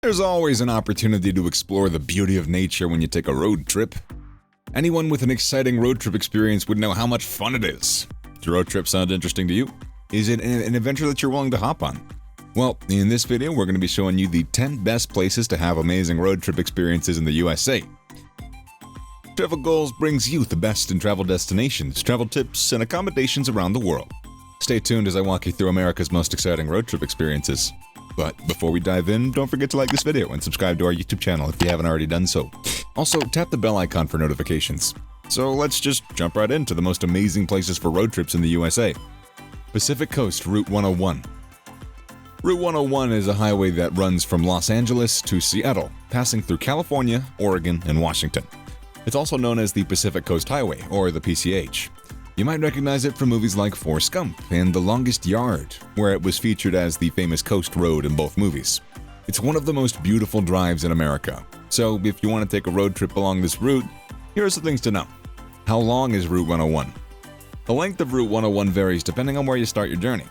There's always an opportunity to explore the beauty of nature when you take a road trip. Anyone with an exciting road trip experience would know how much fun it is. Does your road trip sound interesting to you? Is it an adventure that you're willing to hop on? Well, in this video, we're going to be showing you the 10 best places to have amazing road trip experiences in the USA. TravelGoals brings you the best in travel destinations, travel tips, and accommodations around the world. Stay tuned as I walk you through America's most exciting road trip experiences. But before we dive in, don't forget to like this video and subscribe to our YouTube channel if you haven't already done so. Also, tap the bell icon for notifications. So let's just jump right into the most amazing places for road trips in the USA. Pacific Coast Route 101. Route 101 is a highway that runs from Los Angeles to Seattle, passing through California, Oregon, and Washington. It's also known as the Pacific Coast Highway, or the PCH. You might recognize it from movies like Forrest Gump and The Longest Yard, where it was featured as the famous coast road in both movies. It's one of the most beautiful drives in America, so if you want to take a road trip along this route, here are some things to know. How long is Route 101? The length of Route 101 varies depending on where you start your journey,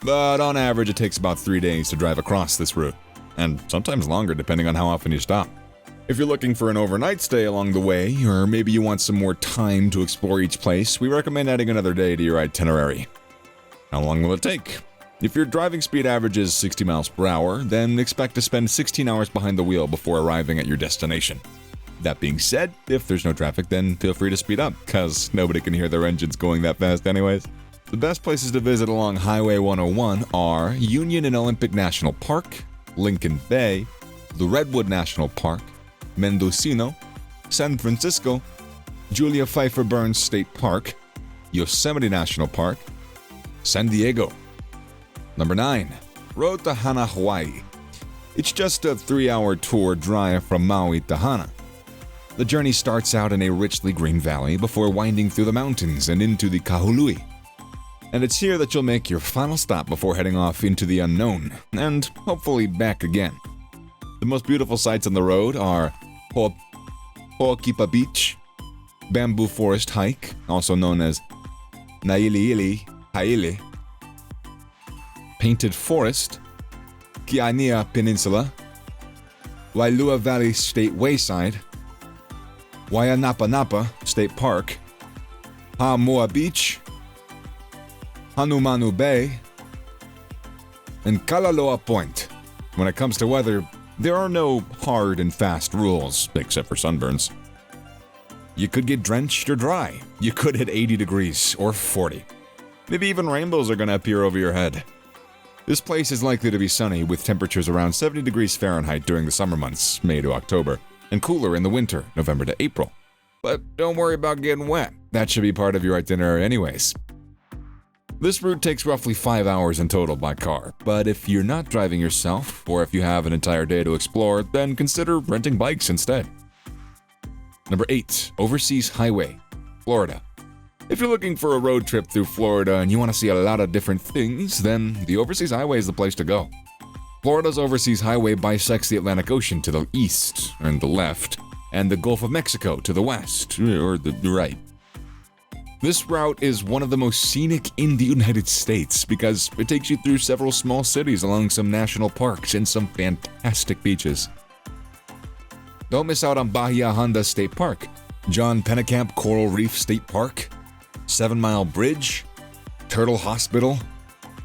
but on average it takes about 3 days to drive across this route, and sometimes longer depending on how often you stop. If you're looking for an overnight stay along the way, or maybe you want some more time to explore each place, we recommend adding another day to your itinerary. How long will it take? If your driving speed averages 60 miles per hour, then expect to spend 16 hours behind the wheel before arriving at your destination. That being said, if there's no traffic, then feel free to speed up, cause nobody can hear their engines going that fast anyways. The best places to visit along Highway 101 are Union and Olympic National Park, Lincoln Bay, the Redwood National Park, Mendocino, San Francisco, Julia Pfeiffer Burns State Park, Yosemite National Park, San Diego. Number 9. Road to Hana, Hawaii. It's just a 3-hour tour drive from Maui to Hana. The journey starts out in a richly green valley before winding through the mountains and into the Kahului. And it's here that you'll make your final stop before heading off into the unknown, and hopefully back again. The most beautiful sights on the road are Ho'okipa Beach, Bamboo Forest Hike, also known as Nailiili Haile, Painted Forest, Kiania Peninsula, Wailua Valley State Wayside, Wayanapa State Park, Ha'amoa Beach, Hanumanu Bay, and Kalaloa Point. When it comes to weather, there are no hard and fast rules, except for sunburns. You could get drenched or dry. You could hit 80 degrees or 40. Maybe even rainbows are going to appear over your head. This place is likely to be sunny with temperatures around 70 degrees Fahrenheit during the summer months, May to October, and cooler in the winter, November to April. But don't worry about getting wet. That should be part of your itinerary anyways. This route takes roughly 5 hours in total by car, but if you're not driving yourself, or if you have an entire day to explore, then consider renting bikes instead. Number 8. Overseas Highway, Florida. If you're looking for a road trip through Florida and you want to see a lot of different things, then the Overseas Highway is the place to go. Florida's Overseas Highway bisects the Atlantic Ocean to the east, and the left, and the Gulf of Mexico to the west, or the right. This route is one of the most scenic in the United States because it takes you through several small cities along some national parks and some fantastic beaches. Don't miss out on Bahia Honda State Park, John Pennekamp Coral Reef State Park, 7 Mile Bridge, Turtle Hospital.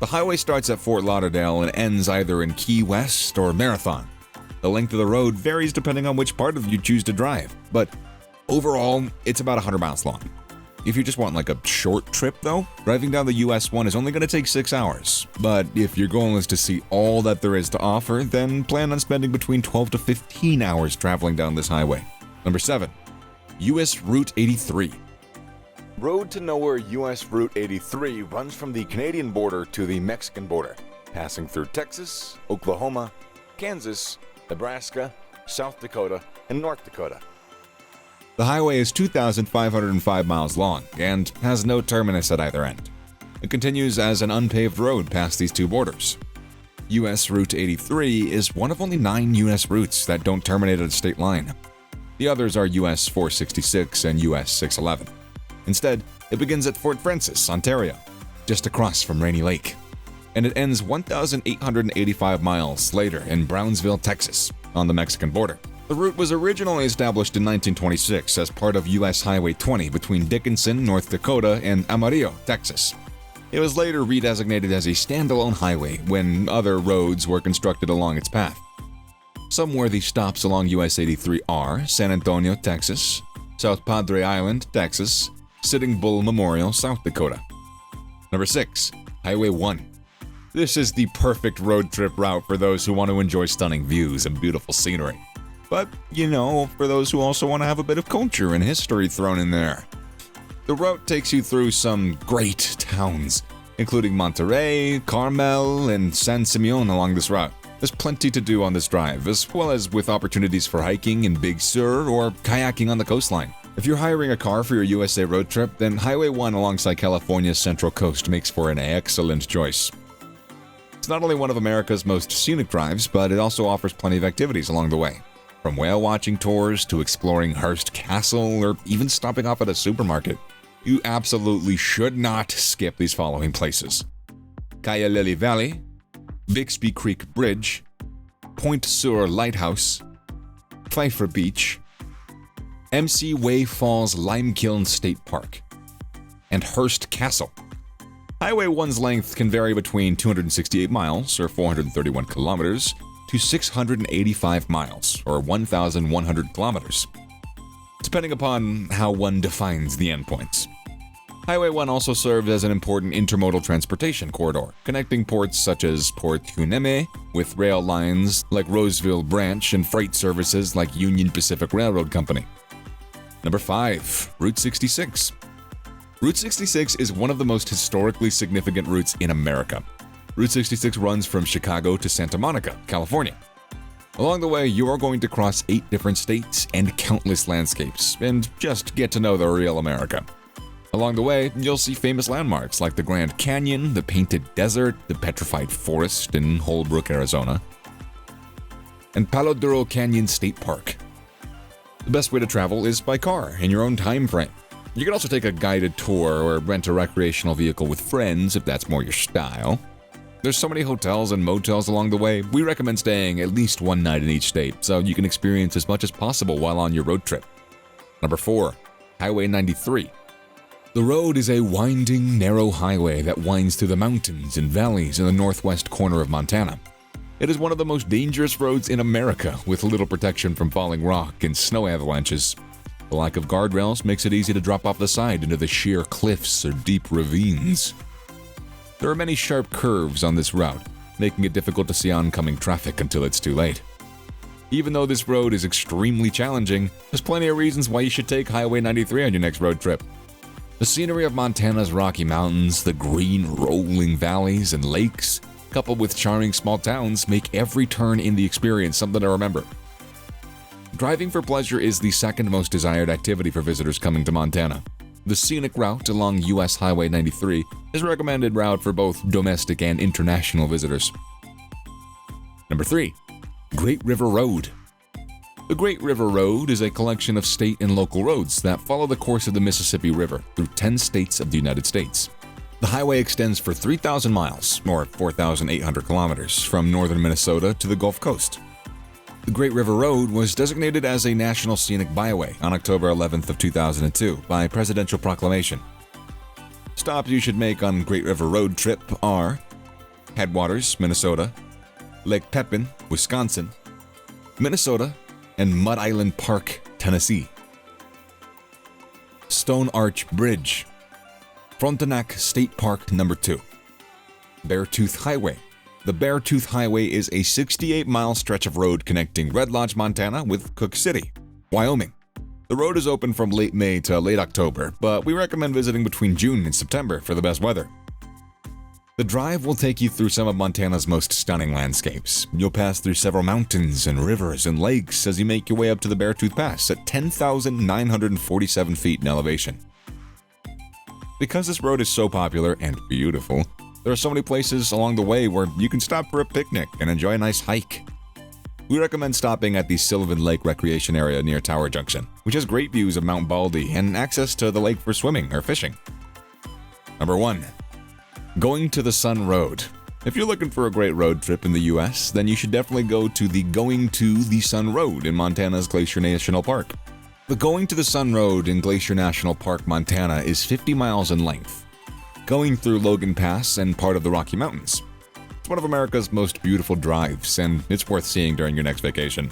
The highway starts at Fort Lauderdale and ends either in Key West or Marathon. The length of the road varies depending on which part of you choose to drive, but overall, it's about 100 miles long. If you just want like a short trip though, driving down the US 1 is only going to take 6 hours. But if your goal is to see all that there is to offer, then plan on spending between 12 to 15 hours traveling down this highway. Number 7. US Route 83. Road to Nowhere US Route 83 runs from the Canadian border to the Mexican border, passing through Texas, Oklahoma, Kansas, Nebraska, South Dakota, and North Dakota. The highway is 2,505 miles long and has no terminus at either end. It continues as an unpaved road past these two borders. US Route 83 is one of only 9 US routes that don't terminate at a state line. The others are US 466 and US 611. Instead, it begins at Fort Frances, Ontario, just across from Rainy Lake. and it ends 1,885 miles later in Brownsville, Texas, on the Mexican border. The route was originally established in 1926 as part of U.S. Highway 20 between Dickinson, North Dakota, and Amarillo, Texas. It was later redesignated as a standalone highway when other roads were constructed along its path. Some worthy stops along US 83 are San Antonio, Texas, South Padre Island, Texas, Sitting Bull Memorial, South Dakota. Number 6. Highway 1. This is the perfect road trip route for those who want to enjoy stunning views and beautiful scenery. But, for those who also want to have a bit of culture and history thrown in there. The route takes you through some great towns, including Monterrey, Carmel, and San Simeon along this route. There's plenty to do on this drive, as well as with opportunities for hiking in Big Sur or kayaking on the coastline. If you're hiring a car for your USA road trip, then Highway 1 alongside California's Central Coast makes for an excellent choice. It's not only one of America's most scenic drives, but it also offers plenty of activities along the way. From whale-watching tours to exploring Hearst Castle or even stopping off at a supermarket. You absolutely should not skip these following places: Cayo Lily Valley, Bixby Creek Bridge, Point Sur Lighthouse, Pfeiffer Beach, MC Way Falls Limekiln State Park, and Hearst Castle. Highway 1's length can vary between 268 miles, or 431 kilometers, to 685 miles, or 1,100 kilometers, depending upon how one defines the endpoints. Highway 1 also serves as an important intermodal transportation corridor, connecting ports such as Port Hueneme with rail lines like Roseville Branch and freight services like Union Pacific Railroad Company. Number 5. Route 66. Route 66 is one of the most historically significant routes in America. Route 66 runs from Chicago to Santa Monica, California. Along the way, you are going to cross 8 different states and countless landscapes, and just get to know the real America. Along the way, you'll see famous landmarks like the Grand Canyon, the Painted Desert, the Petrified Forest in Holbrook, Arizona, and Palo Duro Canyon State Park. The best way to travel is by car in your own time frame. You can also take a guided tour or rent a recreational vehicle with friends if that's more your style. There's so many hotels and motels along the way, we recommend staying at least one night in each state so you can experience as much as possible while on your road trip. Number 4. Highway 93. The road is a winding, narrow highway that winds through the mountains and valleys in the northwest corner of Montana. It is one of the most dangerous roads in America, with little protection from falling rock and snow avalanches. The lack of guardrails makes it easy to drop off the side into the sheer cliffs or deep ravines. There are many sharp curves on this route, making it difficult to see oncoming traffic until it's too late. Even though this road is extremely challenging, there's plenty of reasons why you should take Highway 93 on your next road trip. The scenery of Montana's Rocky Mountains, the green rolling valleys and lakes, coupled with charming small towns, make every turn in the experience something to remember. Driving for pleasure is the second most desired activity for visitors coming to Montana. The scenic route along US Highway 93 is a recommended route for both domestic and international visitors. Number 3. Great River Road. The Great River Road is a collection of state and local roads that follow the course of the Mississippi River through 10 states of the United States. The highway extends for 3,000 miles, or 4,800 kilometers, from northern Minnesota to the Gulf Coast. The Great River Road was designated as a National Scenic Byway on October 11th of 2002 by presidential proclamation. Stops you should make on Great River Road trip are Headwaters, Minnesota, Lake Pepin, Wisconsin, Minnesota, and Mud Island Park, Tennessee. Stone Arch Bridge, Frontenac State Park No. 2, Beartooth Highway. The Beartooth Highway is a 68-mile stretch of road connecting Red Lodge, Montana with Cook City, Wyoming. The road is open from late May to late October, but we recommend visiting between June and September for the best weather. The drive will take you through some of Montana's most stunning landscapes. You'll pass through several mountains and rivers and lakes as you make your way up to the Beartooth Pass at 10,947 feet in elevation. Because this road is so popular and beautiful, there are so many places along the way where you can stop for a picnic and enjoy a nice hike. We recommend stopping at the Sylvan Lake Recreation Area near Tower Junction, which has great views of Mount Baldy and access to the lake for swimming or fishing. Number 1. Going to the Sun Road. If you're looking for a great road trip in the US, then you should definitely go to the Going to the Sun Road in Montana's Glacier National Park. The Going to the Sun Road in Glacier National Park, Montana is 50 miles in length, going through Logan Pass and part of the Rocky Mountains. It's one of America's most beautiful drives, and it's worth seeing during your next vacation.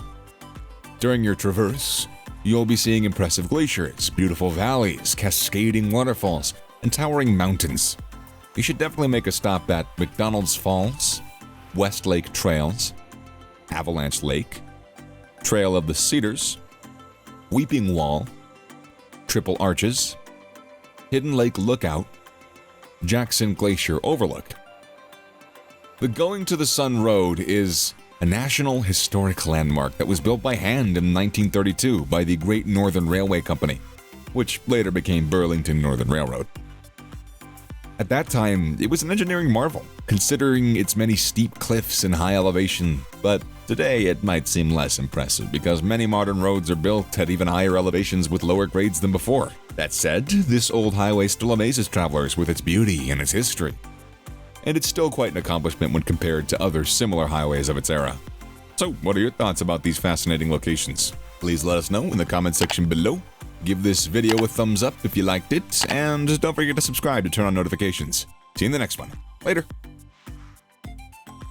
During your traverse, you'll be seeing impressive glaciers, beautiful valleys, cascading waterfalls, and towering mountains. You should definitely make a stop at McDonald's Falls, Westlake Trails, Avalanche Lake, Trail of the Cedars, Weeping Wall, Triple Arches, Hidden Lake Lookout, Jackson Glacier Overlook. The Going to the Sun Road is a National Historic Landmark that was built by hand in 1932 by the Great Northern Railway Company, which later became Burlington Northern Railroad. At that time, it was an engineering marvel, considering its many steep cliffs and high elevation, but today it might seem less impressive because many modern roads are built at even higher elevations with lower grades than before. That said, this old highway still amazes travelers with its beauty and its history. And it's still quite an accomplishment when compared to other similar highways of its era. So, what are your thoughts about these fascinating locations? Please let us know in the comment section below. Give this video a thumbs up if you liked it, and don't forget to subscribe to turn on notifications. See you in the next one. Later.